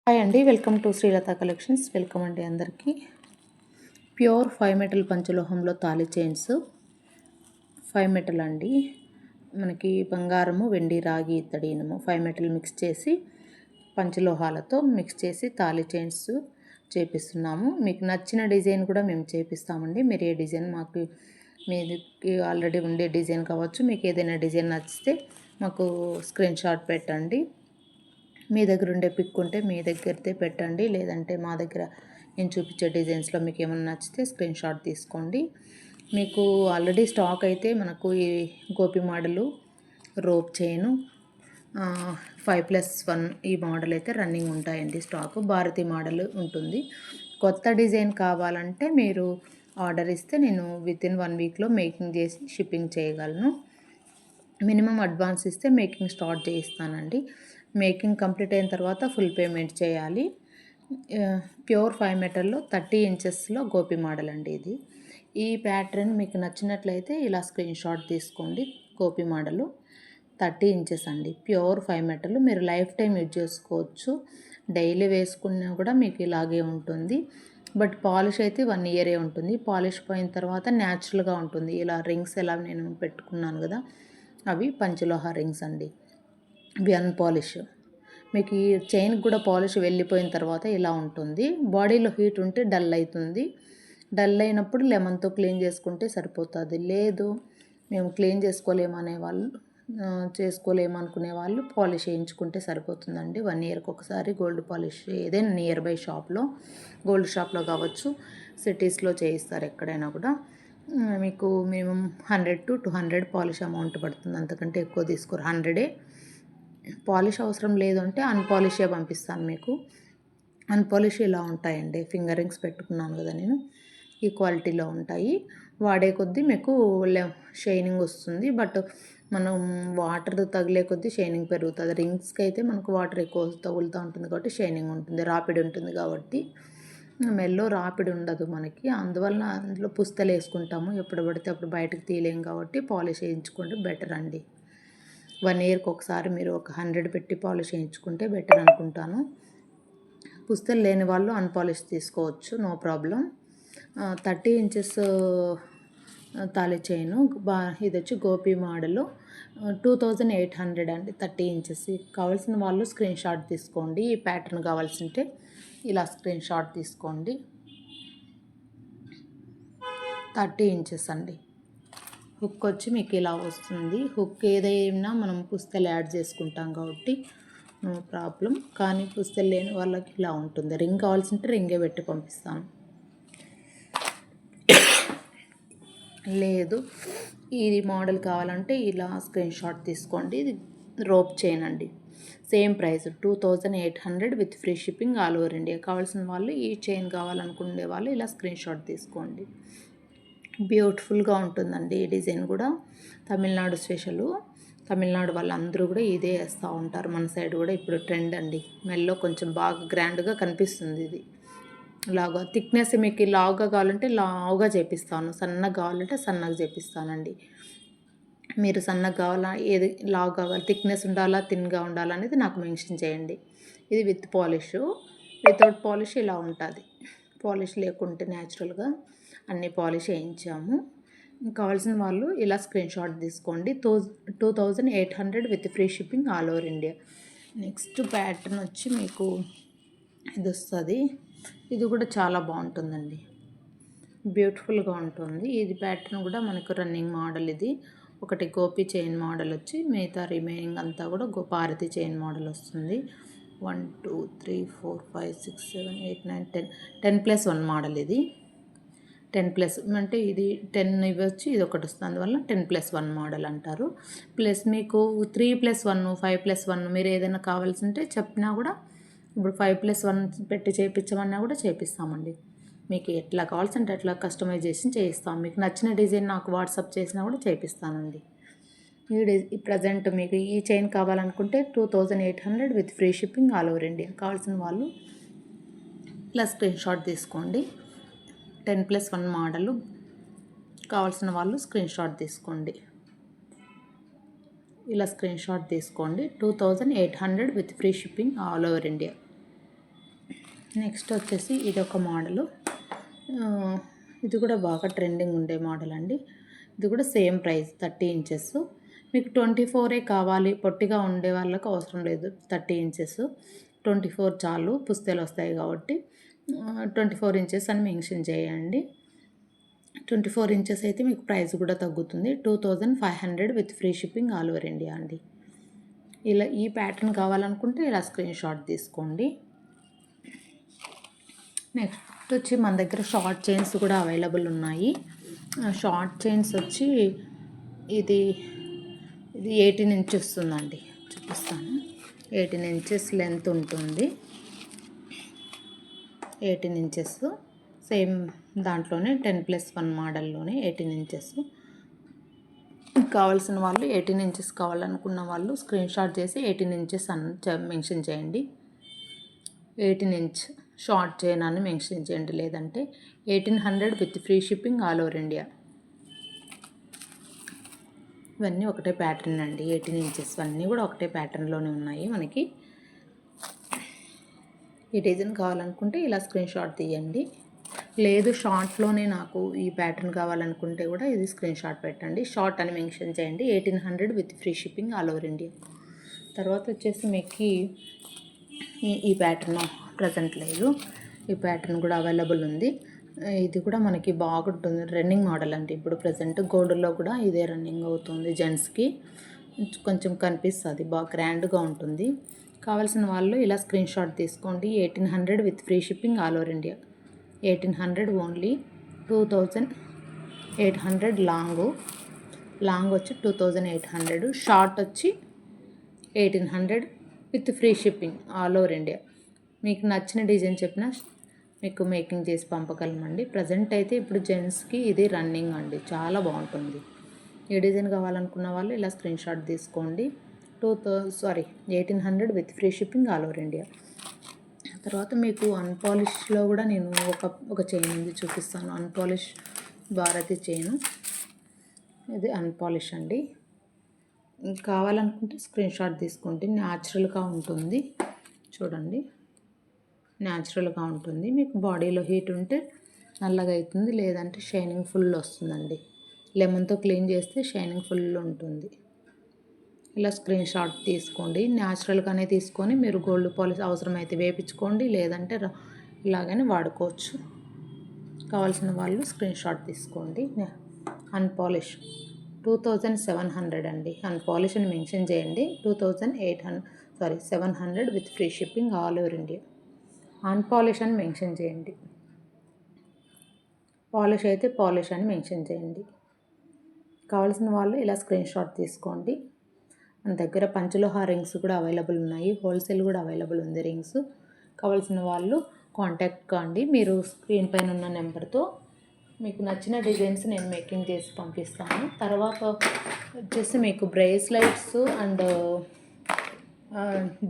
Hi అండి, welcome to Srilatha collections. Welcome అండి అందరికీ. ప్యూర్ 5 మెటల్ పంచలోహంలో తాళి చైన్స్ 5 మెటల్ అండి. మనకి బంగారము, వెండి, రాగి, ఇత్తడి, ఇనుము 5 మెటల్ మిక్స్ చేసి పంచలోహాలతో మిక్స్ చేసి తాళి చైన్స్ చేపిస్తున్నాము. మీకు నచ్చిన డిజైన్ కూడా మేము చేపిస్తామండి. మీరు ఏ డిజైన్ మాకు మీది ఆల్రెడీ ఉండే డిజైన్ కావచ్చు, మీకు ఏదైనా డిజైన్ నచ్చితే మాకు స్క్రీన్ షాట్ పెట్టండి. మీ దగ్గర ఉండే పిక్ ఉంటే మీ దగ్గరదే పెట్టండి, లేదంటే మా దగ్గర నేను చూపించే డిజైన్స్లో మీకు ఏమైనా నచ్చితే స్క్రీన్ షాట్ తీసుకోండి. మీకు ఆల్రెడీ స్టాక్ అయితే మనకు ఈ గోపి మోడలు, రోప్ చైను 5+1 ఈ మోడల్ అయితే రన్నింగ్ ఉంటాయండి. స్టాకు భారతీ మోడల్ ఉంటుంది. కొత్త డిజైన్ కావాలంటే మీరు ఆర్డర్ ఇస్తే నేను వితిన్ 1 వీక్లో మేకింగ్ చేసి షిప్పింగ్ చేయగలను. మినిమం అడ్వాన్స్ ఇస్తే మేకింగ్ స్టార్ట్ చేయిస్తానండి. మేకింగ్ కంప్లీట్ అయిన తర్వాత ఫుల్ పేమెంట్ చేయాలి. ప్యూర్ 5 మెటల్లో 30 ఇంచెస్లో గోపి మోడల్ అండి ఇది. ఈ ప్యాటర్న్ మీకు నచ్చినట్లయితే ఇలా స్క్రీన్ షాట్ తీసుకోండి. గోపి మోడలు 30 ఇంచెస్ అండి. ప్యూర్ 5 మెటల్ మీరు లైఫ్ టైం యూజ్ చేసుకోవచ్చు. డైలీ వేసుకున్నా కూడా మీకు ఇలాగే ఉంటుంది. బట్ పాలిష్ అయితే 1 ఇయరే ఉంటుంది. పాలిష్ పోయిన తర్వాత న్యాచురల్గా ఉంటుంది. ఇలా రింగ్స్ ఎలా నేను పెట్టుకున్నాను కదా, అవి పంచలోహ రింగ్స్ అండి. ఇవి అన్పాలిష్. మీకు ఈ చైన్కి కూడా పాలిష్ వెళ్ళిపోయిన తర్వాత ఇలా ఉంటుంది. బాడీలో హీట్ ఉంటే డల్ అవుతుంది. డల్ అయినప్పుడు లెమన్తో క్లీన్ చేసుకుంటే సరిపోతుంది. లేదు మేము క్లీన్ చేసుకోలేమనుకునే వాళ్ళు పాలిష్ వేయించుకుంటే సరిపోతుందండి. 1 ఇయర్కి ఒకసారి గోల్డ్ పాలిష్ ఏదైనా నియర్ బై షాప్లో, గోల్డ్ షాప్లో కావచ్చు, సిటీస్లో చేయిస్తారు ఎక్కడైనా కూడా. మీకు మినిమం 100 to 200 పాలిష్ అమౌంట్ పడుతుంది. అంతకంటే ఎక్కువ తీసుకోరు. 100 పాలిష్ అవసరం లేదు అంటే అన్పాలిషే పంపిస్తాను మీకు. అన్పాలిష్ ఇలా ఉంటాయండి. ఫింగర్ రింగ్స్ పెట్టుకున్నాను కదా నేను, ఈ క్వాలిటీలో ఉంటాయి. వాడే కొద్దీ మీకు షైనింగ్ వస్తుంది. బట్ మనం వాటర్ తగిలే కొద్దీ షైనింగ్ పెరుగుతుంది. రింగ్స్కి అయితే మనకు వాటర్ ఎక్కువ తగులుతూ ఉంటుంది కాబట్టి షైనింగ్ ఉంటుంది, రాపిడి ఉంటుంది కాబట్టి. మెల్లో రాపిడి ఉండదు మనకి. అందువలన అందులో పుస్తలు వేసుకుంటాము. ఎప్పుడు పడితే అప్పుడు బయటకు తీయలేం కాబట్టి పాలిష్ వేయించుకుంటే బెటర్ అండి. 1 ఇయర్కి ఒకసారి మీరు ఒక 100 పెట్టి పాలిష్ వేయించుకుంటే బెటర్ అనుకుంటాను. పుస్తలు లేని వాళ్ళు అన్పాలిష్ తీసుకోవచ్చు, నో ప్రాబ్లం. 30 ఇంచెస్ తాళి చైను ఇది వచ్చి గోపి మోడలు 2800 అండి. 30 ఇంచెస్ కావాల్సిన వాళ్ళు స్క్రీన్ షాట్ తీసుకోండి. ఈ ప్యాటర్న్ కావాల్సింటే ఇలా స్క్రీన్ షాట్ తీసుకోండి. 30 ఇంచెస్ అండి. హుక్ వచ్చి మీకు ఇలా వస్తుంది. హుక్ ఏదైనా మనం పుస్తలు యాడ్ చేసుకుంటాం కాబట్టి నో ప్రాబ్లం. కానీ పుస్తలు లేని వాళ్ళకి ఇలా ఉంటుంది. రింగ్ కావాల్సింటే రింగే పెట్టి పంపిస్తాను. లేదు ఇది మోడల్ కావాలంటే ఇలా స్క్రీన్ షాట్ తీసుకోండి. ఇది రోప్ చైన్ అండి. Same price 2800 with free shipping all over India. కావాల్సిన వాళ్ళు ఈ చైన్ కావాలనుకునే వాళ్ళు ఇలా స్క్రీన్ షాట్ తీసుకోండి. బ్యూటిఫుల్గా ఉంటుందండి. ఈ డిజైన్ కూడా తమిళనాడు స్పెషలు. తమిళనాడు వాళ్ళందరూ కూడా ఇదే వేస్తూ ఉంటారు. మన సైడ్ కూడా ఇప్పుడు ట్రెండ్ అండి. మెల్లో కొంచెం బాగా గ్రాండ్గా కనిపిస్తుంది. ఇది లాగా థిక్నెస్ మీకు లావుగా కావాలంటే లావుగా చేపిస్తాను, సన్నగా కావాలంటే సన్నగా చేపిస్తానండి. మీరు సన్నగా కావాలా, ఏది లావు కావాలి, థిక్నెస్ ఉండాలా, థిన్గా ఉండాలా అనేది నాకు మెన్షన్ చేయండి. ఇది విత్ పాలిష్, వితౌట్ పాలిష్ ఇలా ఉంటుంది. పాలిష్ లేకుంటే న్యాచురల్గా అన్ని పాలిష్ వేయించాము. కావాల్సిన వాళ్ళు ఇలా స్క్రీన్ షాట్ తీసుకోండి. 2800 with free shipping all over India. Next pattern వచ్చి మీకు ఇది వస్తుంది. ఇది కూడా చాలా బాగుంటుందండి, బ్యూటిఫుల్గా ఉంటుంది. ఇది ప్యాటర్న్ కూడా మనకు రన్నింగ్ మోడల్. ఇది ఒకటి గోపి చైన్ మోడల్ వచ్చి, మిగతా రిమైనింగ్ అంతా కూడా భారతి చైన్ మోడల్ వస్తుంది. 1 2 3 4 5 6 7 8 9 10+1 మోడల్. ఇది 10+ అంటే ఇది 10 ఇవ్వచ్చు, ఇది ఒకటి వస్తుంది. అందువల్ల 10+1 మోడల్ అంటారు. ప్లస్ మీకు 3+1 5+1 మీరు ఏదైనా కావాల్సింటే చెప్పినా కూడా, ఇప్పుడు 5+1 పెట్టి చేయించమన్నా కూడా చేపిస్తామండి. మీకు ఎట్లా కావాల్సింటే అట్లా కస్టమైజేషన్ చేయిస్తాం. మీకు నచ్చిన డిజైన్ నాకు వాట్సాప్ చేసినా కూడా చేపిస్తానండి. ఈ ప్రజెంట్ మీకు ఈ చైన్ కావాలనుకుంటే 2800 with free shipping all over India. కావాల్సిన వాళ్ళు ఇలా స్క్రీన్ షాట్ తీసుకోండి. 10+1 మోడలు కావాల్సిన వాళ్ళు స్క్రీన్ షాట్ తీసుకోండి. ఇలా స్క్రీన్ షాట్ తీసుకోండి. 2800 with free shipping all over India. Next వచ్చేసి ఇది ఒక మోడలు. ఇది కూడా బాగా ట్రెండింగ్ ఉండే మోడల్ అండి. ఇది కూడా సేమ్ ప్రైస్ 30 ఇంచెస్. మీకు 24 కావాలి, పొట్టిగా ఉండే వాళ్ళకు అవసరం లేదు 30 ఇంచెస్. 24 చాలు, పుస్తెలు వస్తాయి కాబట్టి 24 ఇంచెస్ అని మెన్షన్ చేయండి. 24 ఇంచెస్ అయితే మీకు ప్రైస్ కూడా తగ్గుతుంది. 2500 with free shipping all over India అండి. ఇలా ఈ ప్యాటర్న్ కావాలనుకుంటే ఇలా స్క్రీన్ షాట్ తీసుకోండి. నెక్స్ట్ వచ్చి మన దగ్గర షార్ట్ చైన్స్ కూడా అవైలబుల్ ఉన్నాయి. షార్ట్ చైన్స్ వచ్చి ఇది 18 ఇంచెస్ వస్తుందండి. చూపిస్తాను. 18 ఇంచెస్ లెంత్ ఉంటుంది. 18 ఇంచెస్ సేమ్ దాంట్లోనే 10+1 మోడల్లోనే 18 ఇంచెస్. కావాల్సిన వాళ్ళు 18 ఇంచెస్ కావాలనుకున్న వాళ్ళు స్క్రీన్ షాట్ చేసి 18 ఇంచెస్ అని మెన్షన్ చేయండి. 18 ఇంచ్ షార్ట్ చైన్ అని మెన్షన్ చేయండి. లేదంటే 1800 with free shipping all over India. ఇవన్నీ ఒకటే ప్యాటర్న్ అండి. 18 ఇంచెస్ అన్నీ కూడా ఒకటే ప్యాటర్న్లోనే ఉన్నాయి మనకి. ఈ డిజైన్ కావాలనుకుంటే ఇలా స్క్రీన్ షాట్ తీయండి. లేదు షార్ట్లోనే నాకు ఈ ప్యాటర్న్ కావాలనుకుంటే కూడా ఇది స్క్రీన్ షాట్ పెట్టండి. షార్ట్ అని మెన్షన్ చేయండి. 1800 with free shipping all over India. తర్వాత వచ్చేసి మీకు ఈ ప్యాటర్న్ ప్రజెంట్ లేదు. ఈ ప్యాటర్న్ కూడా అవైలబుల్ ఉంది. ఇది కూడా మనకి బాగుంటుంది. రన్నింగ్ మోడల్ అండి. ఇప్పుడు ప్రజెంట్ గోల్డ్లో కూడా ఇదే రన్నింగ్ అవుతుంది. జెంట్స్కి కొంచెం కనిపిస్తుంది, బాగా గ్రాండ్గా ఉంటుంది. కావాల్సిన వాళ్ళు ఇలా స్క్రీన్ షాట్ తీసుకోండి. 1800 with free shipping all over India. 1800 only. 2800 long వచ్చి 2800, షార్ట్ వచ్చి 1800 with free shipping all over India. మీకు నచ్చిన డిజైన్ చెప్పినా మీకు మేకింగ్ చేసి పంపగలమండి. ప్రజెంట్ అయితే ఇప్పుడు జెంట్స్కి ఇది రన్నింగ్ అండి, చాలా బాగుంటుంది. ఏ డిజైన్ కావాలనుకున్న వాళ్ళు ఇలా స్క్రీన్ షాట్ తీసుకోండి. 1800 with free shipping all over India. తర్వాత మీకు అన్పాలిష్లో కూడా నేను ఒక చైన్ ఉంది, చూపిస్తాను. Unpolish Bharati chain. ఇది అన్పాలిష్ అండి. కావాలనుకుంటే స్క్రీన్ షాట్ తీసుకోండి. న్యాచురల్గా ఉంటుంది, చూడండి. న్యాచురల్గా ఉంటుంది. మీకు బాడీలో హీట్ ఉంటే నల్లగా అవుతుంది, లేదంటే షైనింగ్ ఫుల్ వస్తుందండి. లెమన్తో క్లీన్ చేస్తే షైనింగ్ ఫుల్ ఉంటుంది. ఇలా స్క్రీన్ షాట్ తీసుకోండి. న్యాచురల్గానే తీసుకొని మీరు గోల్డ్ పాలిష్ అవసరమైతే వేయించుకోండి, లేదంటే ఇలాగనే వాడుకోవచ్చు. కావాల్సిన వాళ్ళు స్క్రీన్ షాట్ తీసుకోండి. అన్పాలిష్ 2700 అండి. అన్పాలిష్ అని మెన్షన్ చేయండి. 700 with free shipping all over India. Unpolish అని మెన్షన్ చేయండి. పాలిష్ అయితే పాలిష్ అని మెన్షన్ చేయండి. కావాల్సిన వాళ్ళు ఇలా స్క్రీన్ షాట్ తీసుకోండి. మన దగ్గర పంచలోహ రింగ్స్ కూడా అవైలబుల్ ఉన్నాయి. హోల్సేల్ కూడా అవైలబుల్ ఉంది రింగ్స్. కావాల్సిన వాళ్ళు కాంటాక్ట్ కాండి. మీరు స్క్రీన్ పైన ఉన్న నెంబర్తో మీకు నచ్చిన డిజైన్స్ నేను మేకింగ్ చేసి పంపిస్తాను. తర్వాత వచ్చేసి మీకు బ్రేస్లెట్స్ అండ్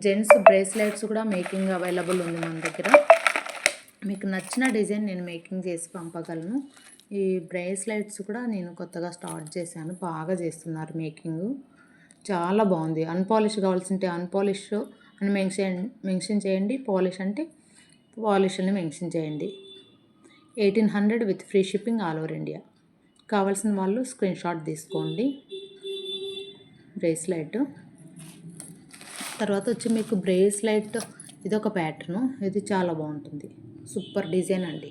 జెంట్స్ బ్రేస్లెట్స్ కూడా మేకింగ్ అవైలబుల్ ఉంది మన దగ్గర. మీకు నచ్చిన డిజైన్ నేను మేకింగ్ చేసి పంపగలను. ఈ బ్రేస్లెట్స్ కూడా నేను కొత్తగా స్టార్ట్ చేశాను, బాగా చేస్తున్నారు మేకింగ్, చాలా బాగుంది. అన్పాలిష్ కావాల్సింటే అన్పాలిష్ అని మెన్షన్ చేయండి. పాలిష్ అంటే పాలిష్ అని మెన్షన్ చేయండి. 1800 with free shipping all over India. కావాల్సిన వాళ్ళు స్క్రీన్ షాట్ తీసుకోండి. బ్రేస్లెట్ తర్వాత వచ్చి మీకు బ్రేస్లెట్ ఇదొక ప్యాటర్ను. ఇది చాలా బాగుంటుంది, సూపర్ డిజైన్ అండి.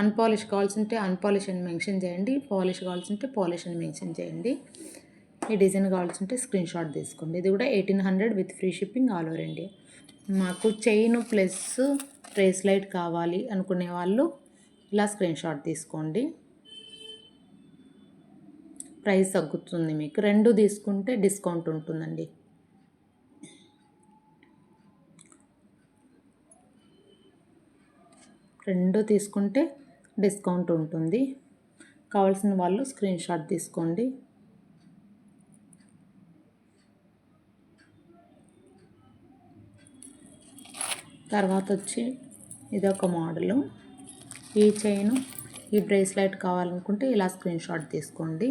అన్పాలిష్ కావాల్సింటే అన్పాలిష్ అని మెన్షన్ చేయండి. పాలిష్ కావాల్సింటే పాలిష్ అని మెన్షన్ చేయండి. ఈ డిజైన్ కావాల్సింటే స్క్రీన్ షాట్ తీసుకోండి. ఇది కూడా 1800 with free shipping all over India. మాకు చైన్ ప్లస్ బ్రేస్లెట్ కావాలి అనుకునే వాళ్ళు ఇలా స్క్రీన్ షాట్ తీసుకోండి. ప్రైస్ తగ్గుతుంది. మీకు రెండు తీసుకుంటే డిస్కౌంట్ ఉంటుందండి. రెండు తీసుకుంటే డిస్కౌంట్ ఉంటుంది. కావాల్సిన వాళ్ళు స్క్రీన్ షాట్ తీసుకోండి. తర్వాత వచ్చి ఇదొక మోడలు. ఈ చైను ఈ బ్రేస్లెట్ కావాలనుకుంటే ఇలా స్క్రీన్ షాట్ తీసుకోండి.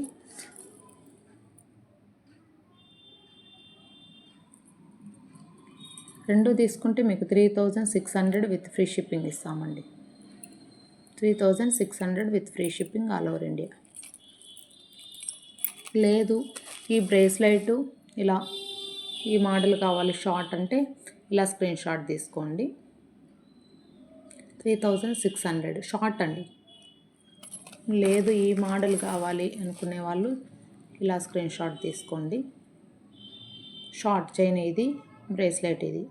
రెండు తీసుకుంటే మీకు 3600 విత్ ఫ్రీ షిప్పింగ్ ఇస్తామండి. 3600 with free shipping all over India. లేదు ఈ బ్రేస్లెట్ ఇలా ఈ మోడల్ కావాలి షార్ట్ అంటే ఇలా స్క్రీన్ షాట్ తీసుకోండి. 3600 షార్ట్ అండి. లేదు ఈ మోడల్ కావాలి అనుకునే వాళ్ళు ఇలా స్క్రీన్ షాట్ తీసుకోండి. షార్ట్ చైన్ ఇది, బ్రేస్లెట్ ఇది.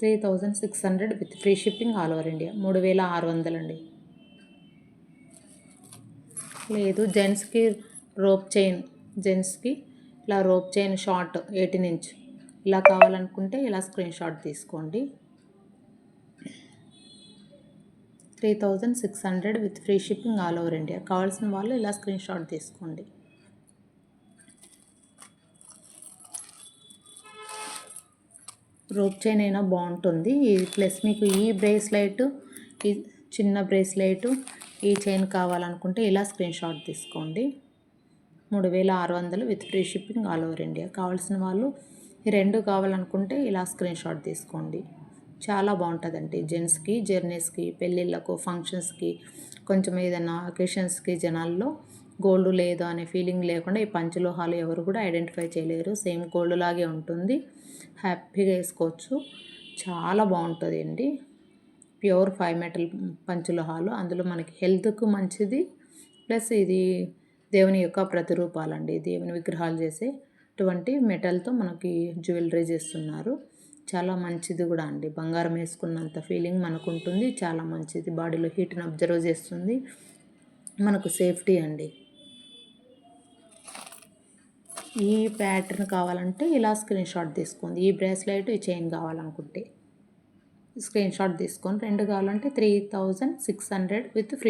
3600 with free shipping all over India. 3600 అండి. లేదు జెంట్స్కి రోప్ చైన్, జెంట్స్కి ఇలా రోప్ చైన్ షార్ట్ 18 ఇంచ్ ఇలా కావాలనుకుంటే ఇలా స్క్రీన్ షాట్ తీసుకోండి. 3600 with free shipping all over India. కావాల్సిన వాళ్ళు ఇలా స్క్రీన్ షాట్ తీసుకోండి. రోప్ చైన్ అయినా బాగుంటుంది. ప్లస్ మీకు ఈ బ్రేస్లెట్, ఈ చిన్న బ్రేస్లెట్, ఈ చైన్ కావాలనుకుంటే ఇలా స్క్రీన్ షాట్ తీసుకోండి. 3600 with free shipping all over India. కావాల్సిన వాళ్ళు ఈ రెండు కావాలనుకుంటే ఇలా స్క్రీన్ షాట్ తీసుకోండి. చాలా బాగుంటుందండి. జెంట్స్కి జర్నీస్కి, పెళ్ళిళ్ళకు, ఫంక్షన్స్కి, కొంచెం ఏదైనా అకేషన్స్కి జనాల్లో గోల్డ్ లేదు అనే ఫీలింగ్ లేకుండా ఈ పంచలోహాలు ఎవరు కూడా ఐడెంటిఫై చేయలేరు. సేమ్ గోల్డ్ లాగే ఉంటుంది. హ్యాపీగా వేసుకోవచ్చు. చాలా బాగుంటుంది అండి. ప్యూర్ 5 మెటల్ పంచలోహాలు. అందులో మనకి హెల్త్కు మంచిది. ప్లస్ ఇది దేవుని యొక్క ప్రతిరూపాలండి. దేవుని విగ్రహాలు చేసేటువంటి మెటల్తో మనకి జ్యువెలరీ చేస్తున్నారు. చాలా మంచిది కూడా అండి. బంగారం వేసుకున్నంత ఫీలింగ్ మనకు ఉంటుంది. చాలా మంచిది. బాడీలో హీట్ని అబ్జర్వ్ చేస్తుంది. మనకు సేఫ్టీ అండి. ఈ ప్యాటర్న్ కావాలంటే ఇలా స్క్రీన్ షాట్ తీసుకోండి. ఈ బ్రేస్లెట్, ఈ చైన్ కావాలనుకుంటే స్క్రీన్ షాట్ తీసుకొని, రెండు కావాలంటే 3600 విత్ ఫ్రీ